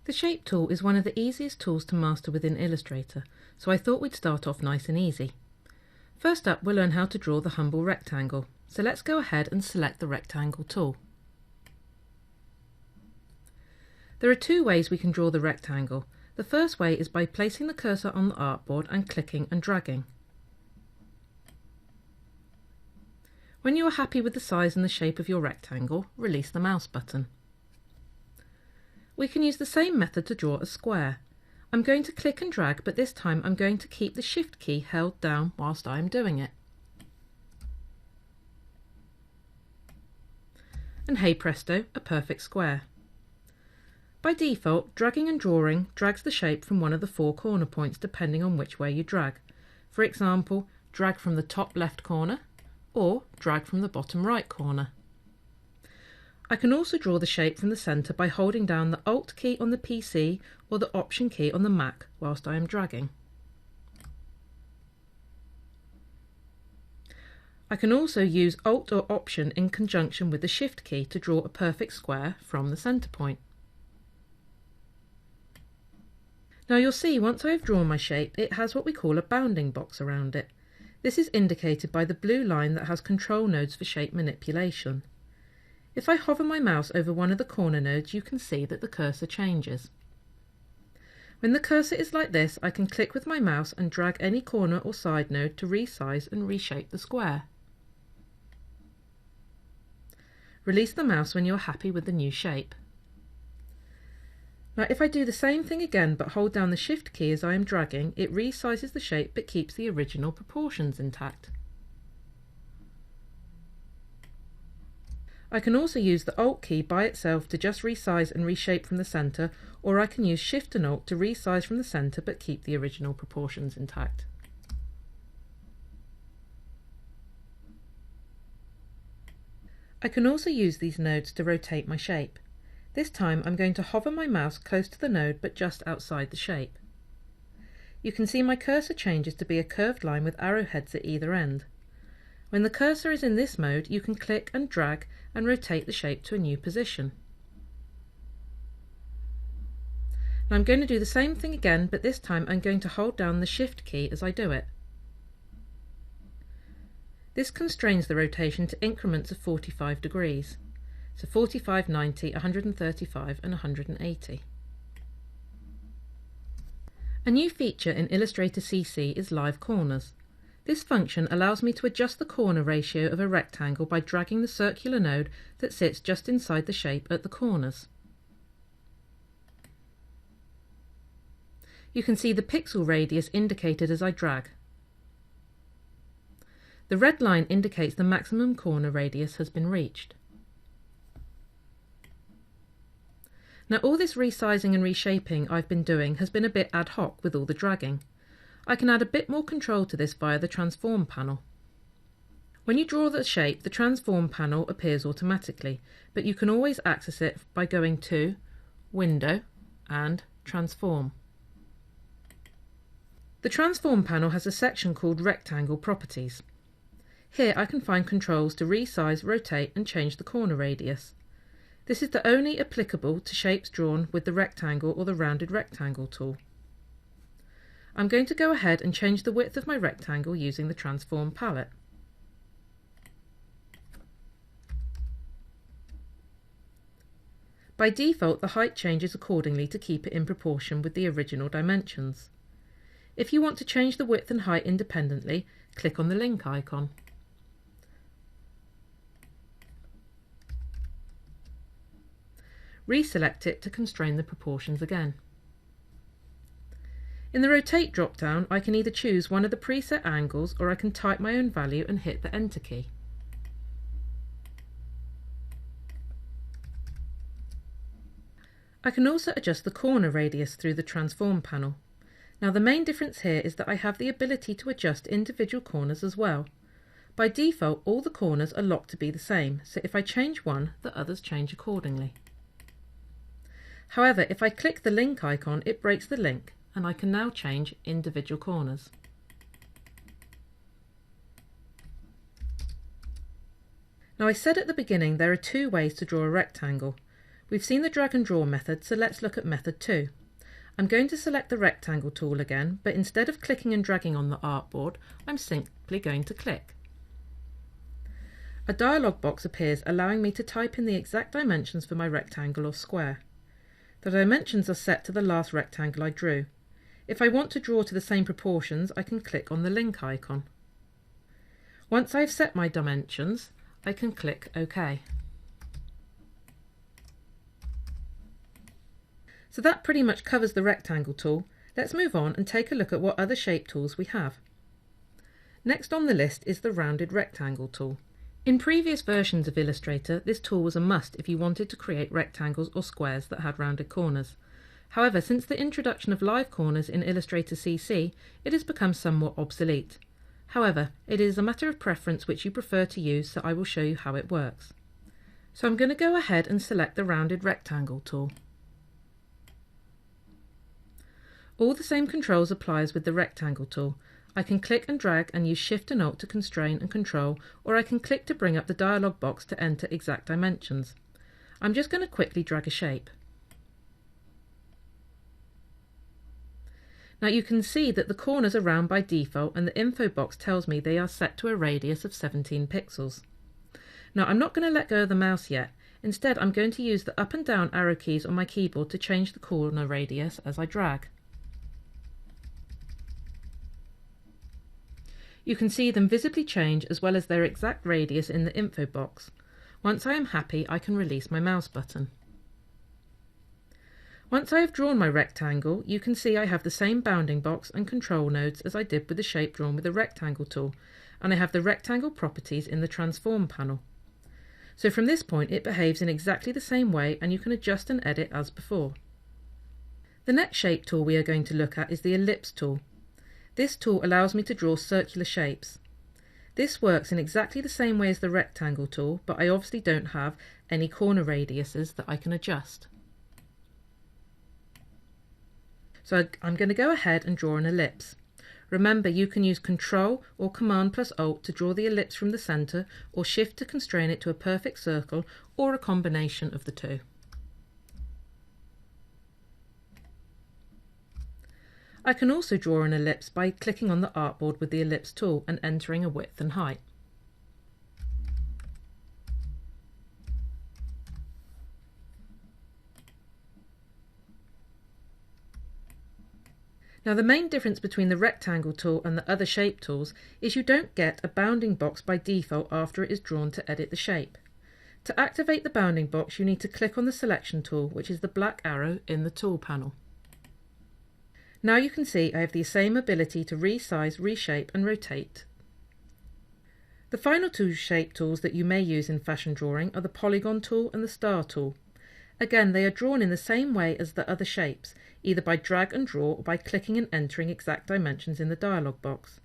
The Shape tool is one of the easiest tools to master within Illustrator, so I thought we'd start off nice and easy. First up, we'll learn how to draw the humble rectangle, so let's go ahead and select the Rectangle tool. There are two ways we can draw the rectangle. The first way is by placing the cursor on the artboard and clicking and dragging. When you are happy with the size and the shape of your rectangle, release the mouse button. We can use the same method to draw a square. I'm going to click and drag, but this time I'm going to keep the Shift key held down whilst I am doing it. And hey presto, a perfect square. By default, dragging and drawing drags the shape from one of the four corner points depending on which way you drag. For example, drag from the top left corner or drag from the bottom right corner. I can also draw the shape from the centre by holding down the Alt key on the PC or the Option key on the Mac whilst I am dragging. I can also use Alt or Option in conjunction with the Shift key to draw a perfect square from the centre point. Now you'll see once I have drawn my shape, it has what we call a bounding box around it. This is indicated by the blue line that has control nodes for shape manipulation. If I hover my mouse over one of the corner nodes, you can see that the cursor changes. When the cursor is like this, I can click with my mouse and drag any corner or side node to resize and reshape the square. Release the mouse when you are happy with the new shape. Now if I do the same thing again but hold down the Shift key as I am dragging, it resizes the shape but keeps the original proportions intact. I can also use the Alt key by itself to just resize and reshape from the centre, or I can use Shift and Alt to resize from the centre but keep the original proportions intact. I can also use these nodes to rotate my shape. This time I'm going to hover my mouse close to the node but just outside the shape. You can see my cursor changes to be a curved line with arrowheads at either end. When the cursor is in this mode, you can click and drag and rotate the shape to a new position. Now I'm going to do the same thing again, but this time I'm going to hold down the Shift key as I do it. This constrains the rotation to increments of 45 degrees. So 45, 90, 135 and 180. A new feature in Illustrator CC is Live Corners. This function allows me to adjust the corner ratio of a rectangle by dragging the circular node that sits just inside the shape at the corners. You can see the pixel radius indicated as I drag. The red line indicates the maximum corner radius has been reached. Now all this resizing and reshaping I've been doing has been a bit ad hoc with all the dragging. I can add a bit more control to this via the Transform panel. When you draw the shape, the Transform panel appears automatically, but you can always access it by going to Window and Transform. The Transform panel has a section called Rectangle Properties. Here I can find controls to resize, rotate and change the corner radius. This is the only applicable to shapes drawn with the rectangle or the rounded rectangle tool. I'm going to go ahead and change the width of my rectangle using the Transform palette. By default, the height changes accordingly to keep it in proportion with the original dimensions. If you want to change the width and height independently, click on the link icon. Reselect it to constrain the proportions again. In the Rotate drop-down, I can either choose one of the preset angles or I can type my own value and hit the Enter key. I can also adjust the corner radius through the Transform panel. Now the main difference here is that I have the ability to adjust individual corners as well. By default, all the corners are locked to be the same, so if I change one, the others change accordingly. However, if I click the link icon, it breaks the link, and I can now change individual corners. Now I said at the beginning there are two ways to draw a rectangle. We've seen the drag and draw method, so let's look at method 2. I'm going to select the rectangle tool again, but instead of clicking and dragging on the artboard, I'm simply going to click. A dialog box appears allowing me to type in the exact dimensions for my rectangle or square. The dimensions are set to the last rectangle I drew. If I want to draw to the same proportions, I can click on the link icon. Once I've set my dimensions, I can click OK. So that pretty much covers the rectangle tool. Let's move on and take a look at what other shape tools we have. Next on the list is the rounded rectangle tool. In previous versions of Illustrator, this tool was a must if you wanted to create rectangles or squares that had rounded corners. However, since the introduction of live corners in Illustrator CC, it has become somewhat obsolete. However, it is a matter of preference which you prefer to use, so I will show you how it works. So I'm going to go ahead and select the rounded rectangle tool. All the same controls apply as with the rectangle tool. I can click and drag and use Shift and Alt to constrain and control, or I can click to bring up the dialog box to enter exact dimensions. I'm just going to quickly drag a shape. Now you can see that the corners are round by default and the info box tells me they are set to a radius of 17 pixels. Now I'm not going to let go of the mouse yet. Instead I'm going to use the up and down arrow keys on my keyboard to change the corner radius as I drag. You can see them visibly change as well as their exact radius in the info box. Once I am happy, I can release my mouse button. Once I have drawn my rectangle, you can see I have the same bounding box and control nodes as I did with the shape drawn with the rectangle tool, and I have the rectangle properties in the transform panel. So from this point it behaves in exactly the same way and you can adjust and edit as before. The next shape tool we are going to look at is the ellipse tool. This tool allows me to draw circular shapes. This works in exactly the same way as the rectangle tool, but I obviously don't have any corner radiuses that I can adjust. So I'm going to go ahead and draw an ellipse. Remember, you can use Ctrl or Command plus Alt to draw the ellipse from the centre, or Shift to constrain it to a perfect circle, or a combination of the two. I can also draw an ellipse by clicking on the artboard with the ellipse tool and entering a width and height. Now the main difference between the rectangle tool and the other shape tools is you don't get a bounding box by default after it is drawn to edit the shape. To activate the bounding box you need to click on the selection tool, which is the black arrow in the tool panel. Now you can see I have the same ability to resize, reshape and rotate. The final two shape tools that you may use in fashion drawing are the polygon tool and the star tool. Again, they are drawn in the same way as the other shapes, either by drag and draw or by clicking and entering exact dimensions in the dialog box.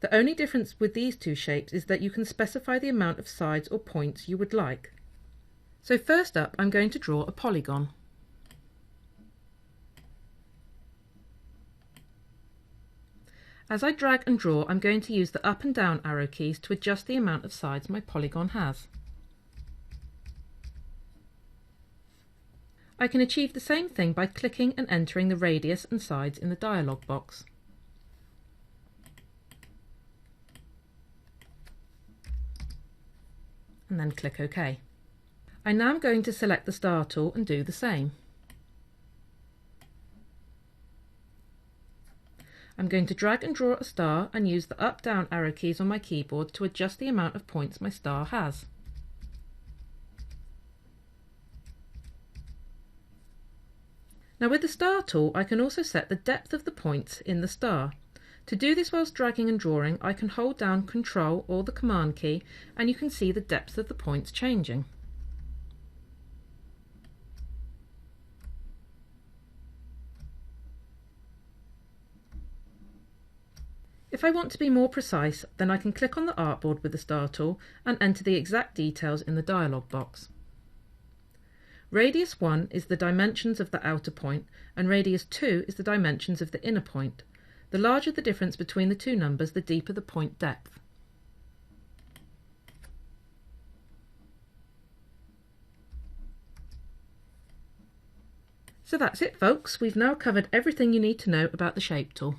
The only difference with these two shapes is that you can specify the amount of sides or points you would like. So first up, I'm going to draw a polygon. As I drag and draw, I'm going to use the up and down arrow keys to adjust the amount of sides my polygon has. I can achieve the same thing by clicking and entering the radius and sides in the dialog box. And then click OK. I now am going to select the star tool and do the same. I'm going to drag and draw a star and use the up-down arrow keys on my keyboard to adjust the amount of points my star has. Now with the star tool I can also set the depth of the points in the star. To do this whilst dragging and drawing, I can hold down Ctrl or the Command key and you can see the depth of the points changing. If I want to be more precise, then I can click on the artboard with the star tool and enter the exact details in the dialog box. Radius 1 is the dimensions of the outer point and radius 2 is the dimensions of the inner point. The larger the difference between the two numbers, the deeper the point depth. So that's it, folks. We've now covered everything you need to know about the shape tool.